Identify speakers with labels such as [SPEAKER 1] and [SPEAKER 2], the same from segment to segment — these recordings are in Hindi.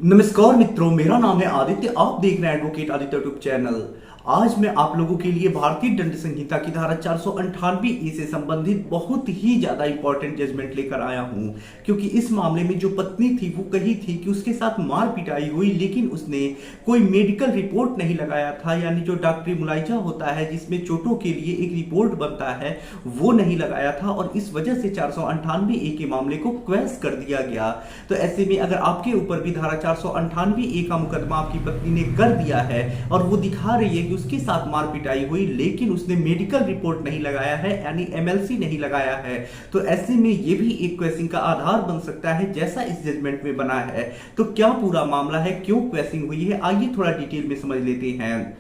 [SPEAKER 1] नमस्कार मित्रों, मेरा नाम है आदित्य। आप देख रहे हैं एडवोकेट आदित्य यूट्यूब चैनल। आज मैं आप लोगों के लिए भारतीय दंड संहिता की धारा 498 से संबंधित बहुत ही ज्यादा इंपॉर्टेंट जजमेंट लेकर आया हूं, क्योंकि इस मामले में जो पत्नी थी वो कही थी कि उसके साथ मार पिटाई हुई, लेकिन उसने कोई मेडिकल रिपोर्ट नहीं लगाया था, यानी जो डॉक्टरी मुलाइजा होता है जिसमें चोटों के लिए एक रिपोर्ट बनता है, वो नहीं लगाया था और इस वजह से 498 के मामले को क्वैश कर दिया गया। तो ऐसे में अगर आपके ऊपर भी धारा 498 का मुकदमा आपकी पत्नी ने कर दिया है और वो दिखा रही है कि उसके साथ मार पिटाई हुई, लेकिन उसने मेडिकल रिपोर्ट नहीं लगाया है, यानी एमएलसी नहीं लगाया है, तो ऐसे में ये भी एक क्वेश्चन का आधार बन सकता है, जैसा इस जजमेंट में बना है। तो क्या पूरा मामला है, क्यों क्वेश्चन हुई है, आइए थोड़ा डिटेल में समझ लेते हैं।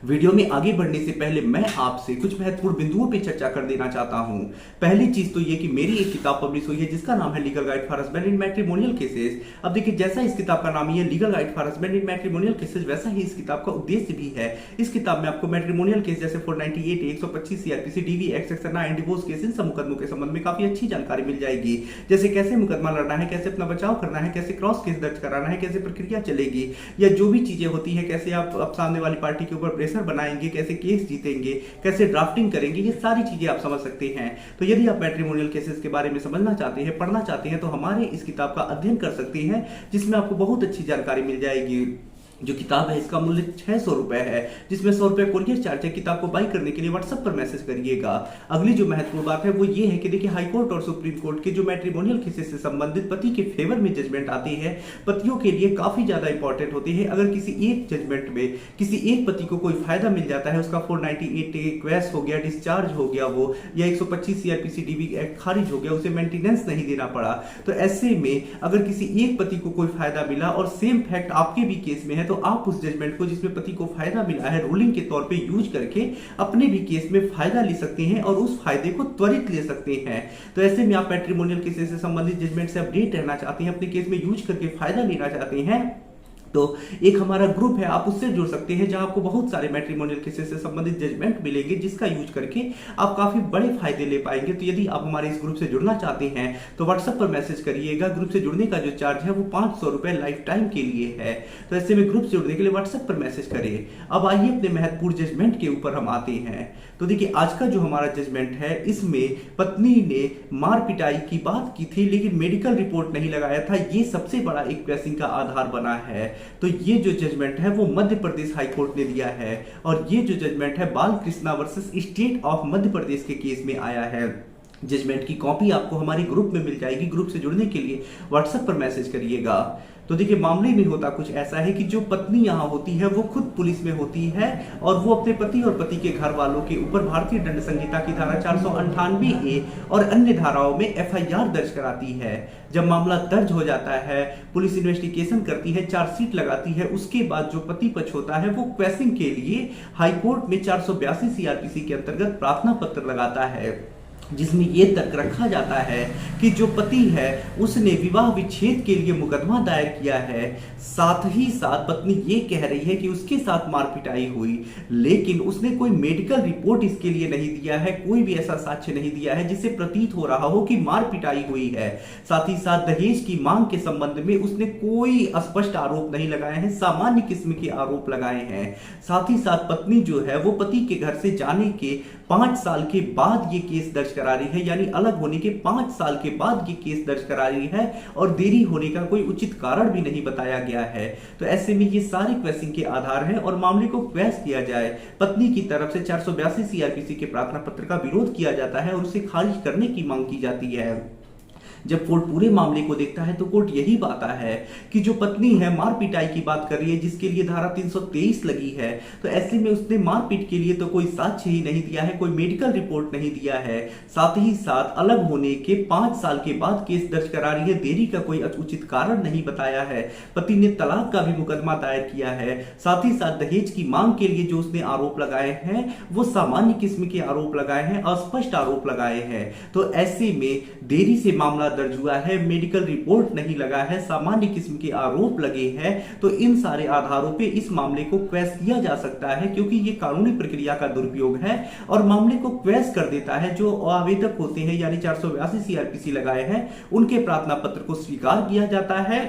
[SPEAKER 1] वीडियो में आगे बढ़ने से पहले मैं आपसे कुछ महत्वपूर्ण बिंदुओं पर चर्चा कर देना चाहता हूं। पहली चीज तो ये कि मेरी एक किताब पब्लिश हुई है जिसका नाम है legal guide for husband in matrimonial cases. अब देखिए, जैसा इस किताब का नाम ही है legal guide for husband in matrimonial cases, वैसा ही इस किताब का उद्देश्य भी है। इस किताब में आपको मैट्रिमोनियल केस जैसे 498, 125 CrPC, DV act, section 9 divorce case, इन सब मुकदमों के संबंध में काफी अच्छी जानकारी मिल जाएगी। जैसे कैसे मुकदमा लड़ना है, कैसे अपना बचाव करना है, कैसे क्रॉस केस दर्ज कराना है, कैसे प्रक्रिया चलेगी, या जो भी चीजें होती है, कैसे आप सामने वाली पार्टी के ऊपर प्रेशर बनाएंगे, कैसे केस जीतेंगे, कैसे ड्राफ्टिंग करेंगे, ये सारी चीजें आप समझ सकते हैं। तो यदि आप मैट्रिमोनियल केसेस के बारे में समझना चाहते हैं, पढ़ना चाहते हैं, तो हमारे इस किताब का अध्ययन कर सकते हैं, जिसमें आपको बहुत अच्छी जानकारी मिल जाएगी। जो किताब है इसका मूल्य 600 रुपए है, जिसमें 100 रुपए कोरियर चार्ज है। किताब को बाई करने के लिए व्हाट्सएप पर मैसेज करिएगा। अगली जो महत्वपूर्ण बात है वो ये है कि देखिए, हाई कोर्ट और सुप्रीम कोर्ट के जो मैट्रिमोनियल केसेस से संबंधित पति के फेवर में जजमेंट आती है, पतियों के लिए काफी ज्यादा इंपॉर्टेंट होती है। अगर किसी एक जजमेंट में किसी एक पति को कोई फायदा मिल जाता है, उसका 498 क्वैश हो गया, डिस्चार्ज हो गया वो, या 125 सीआरपीसी डीवी एक्ट खारिज हो गया, उसे मेंटेनेंस नहीं देना पड़ा, तो ऐसे में अगर किसी एक पति को कोई फायदा मिला और सेम फैक्ट आपके भी केस में है, तो आप उस जजमेंट को जिसमें पति को फायदा मिला है रूलिंग के तौर पे यूज करके अपने भी केस में फायदा ले सकते हैं और उस फायदे को त्वरित ले सकते हैं। तो ऐसे में आप मैट्रिमोनियल केसेस से संबंधित जजमेंट से अपडेट रहना चाहते हैं, अपने केस में यूज करके फायदा लेना चाहते हैं, तो एक हमारा ग्रुप है, आप उससे जुड़ सकते हैं, जहां आपको बहुत सारे मैट्रिमोनियल केसेस से संबंधित जजमेंट मिलेंगे, जिसका यूज करके आप काफी बड़े फायदे ले पाएंगे। तो यदि आप हमारे इस ग्रुप से जुड़ना चाहते हैं तो व्हाट्सएप पर मैसेज करिएगा। ग्रुप से जुड़ने का जो चार्ज है वो 500 रुपए लाइफ टाइम के लिए है। तो ऐसे में ग्रुप से जुड़ने के लिए व्हाट्सएप पर मैसेज करिए। अब आइए अपने महत्वपूर्ण जजमेंट के ऊपर हम आते हैं। तो देखिए, आज का जो हमारा जजमेंट है, इसमें पत्नी ने मार पिटाई की बात की थी, लेकिन मेडिकल रिपोर्ट नहीं लगाया था। ये सबसे बड़ा एक क्वेश्चन का आधार बना है। तो ये जो जजमेंट है वो मध्य प्रदेश हाई कोर्ट ने दिया है, और ये जो जजमेंट है बाल Krishna versus state of Madhya Pradesh के केस में आया है। जजमेंट की कॉपी आपको हमारे ग्रुप में मिल जाएगी। ग्रुप से जुड़ने के लिए व्हाट्सएप पर मैसेज करिएगा। तो देखिए, मामले में होता कुछ ऐसा है कि जो पत्नी यहाँ होती है वो खुद पुलिस में होती है, और वो अपने पति और पति के घर वालों के ऊपर भारतीय दंड संहिता की धारा 498 और अन्य धाराओं में एफआईआर दर्ज कराती है। जब मामला दर्ज हो जाता है, पुलिस इन्वेस्टिगेशन करती है, चार्जशीट लगाती है, उसके बाद जो पति पक्ष होता है वो क्वेश्चन के लिए हाईकोर्ट में 482 सीआरपीसी के अंतर्गत प्रार्थना पत्र लगाता है, जिसमें यह तर्क रखा जाता है कि जो पति है उसने विवाह विच्छेद के लिए मुकदमा दायर किया है। साथ ही साथ पत्नी ये कह रही है कि उसके साथ मार पिटाई हुई, लेकिन उसने कोई मेडिकल रिपोर्ट इसके लिए नहीं दिया है, कोई भी ऐसा साक्ष्य नहीं दिया है जिससे प्रतीत हो रहा हो कि मार पिटाई हुई है। साथ ही साथ दहेज की मांग के संबंध में उसने कोई स्पष्ट आरोप नहीं लगाए हैं, सामान्य किस्म के आरोप लगाए हैं। साथ ही साथ पत्नी जो है वो पति के घर से जाने के 5 साल के बाद ये केस दर्ज करा रही है, यानी अलग होने के 5 साल के बाद ये केस दर्ज करा रही है, और देरी होने का कोई उचित कारण भी नहीं बताया गया है। तो ऐसे में ये सारे क्वेश्चन के आधार हैं और मामले को क्वैश किया जाए। पत्नी की तरफ से 482 सीआरपीसी के प्रार्थना पत्र का विरोध किया जाता है और उसे खारिज करने की मांग की जाती है। जब कोर्ट पूरे मामले को देखता है तो कोर्ट यही पाता है कि जो पत्नी है मार पिटाई की बात कर रही है, जिसके लिए धारा 323 लगी है, तो ऐसे में उसने मारपीट के लिए तो कोई साक्ष्य ही नहीं दिया है, कोई मेडिकल रिपोर्ट नहीं दिया है। साथ ही साथ अलग होने के 5 साल के बाद केस दर्ज करा रही है, देरी का कोई उचित कारण नहीं बताया है। पति ने तलाक का भी मुकदमा दायर किया है। साथ ही साथ दहेज की मांग के लिए जो उसने आरोप लगाए हैं वो सामान्य किस्म के आरोप लगाए हैं, अस्पष्ट आरोप लगाए हैं। तो ऐसे में देरी से मामला दर्ज हुआ है, मेडिकल रिपोर्ट नहीं लगा है, सामान्य किस्म के आरोप लगे हैं, तो इन सारे आधारों पे इस मामले को क्वैश किया जा सकता है, क्योंकि ये कानूनी प्रक्रिया का दुरुपयोग है और मामले को क्वैश कर देता है। जो आवेदक होते हैं यानी 482 सीआरपीसी लगाए हैं, उनके प्रार्थना पत्र को स्वीकार किया जाता है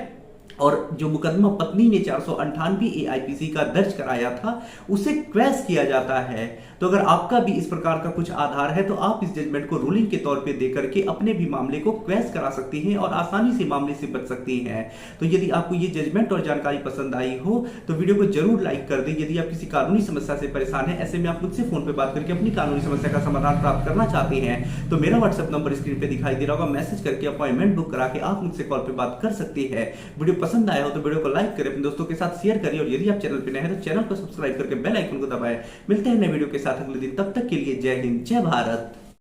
[SPEAKER 1] और जो मुकदमा पत्नी ने 498 AIPC का दर्ज कराया था उसे क्वैश किया जाता है। तो अगर आपका भी इस प्रकार का कुछ आधार है तो आप इस जजमेंट को रूलिंग के तौर पे देकर के अपने भी मामले को क्वैश करा सकती हैं और आसानी से मामले से बच सकती हैं। तो यदि आपको ये जजमेंट और जानकारी पसंद आई हो तो वीडियो को जरूर लाइक कर दें। यदि आप किसी कानूनी समस्या से परेशान है, ऐसे में आप मुझसे फोन पे बात करके अपनी कानूनी समस्या का समाधान प्राप्त करना चाहते हैं तो मेरा व्हाट्सएप नंबर स्क्रीन पे दिखाई दे रहा होगा, मैसेज करके अपॉइंटमेंट बुक करा के आप मुझसे कॉल पे बात कर सकते हैं। वीडियो पसंद आया हो तो वीडियो को लाइक करें, अपने दोस्तों के साथ शेयर करिए और यदि आप चैनल पे नए हैं तो चैनल को सब्सक्राइब करके बेल आइकन को दबाएं। मिलते हैं नए वीडियो के साथ अगले दिन, तब तक के लिए जय हिंद जय भारत।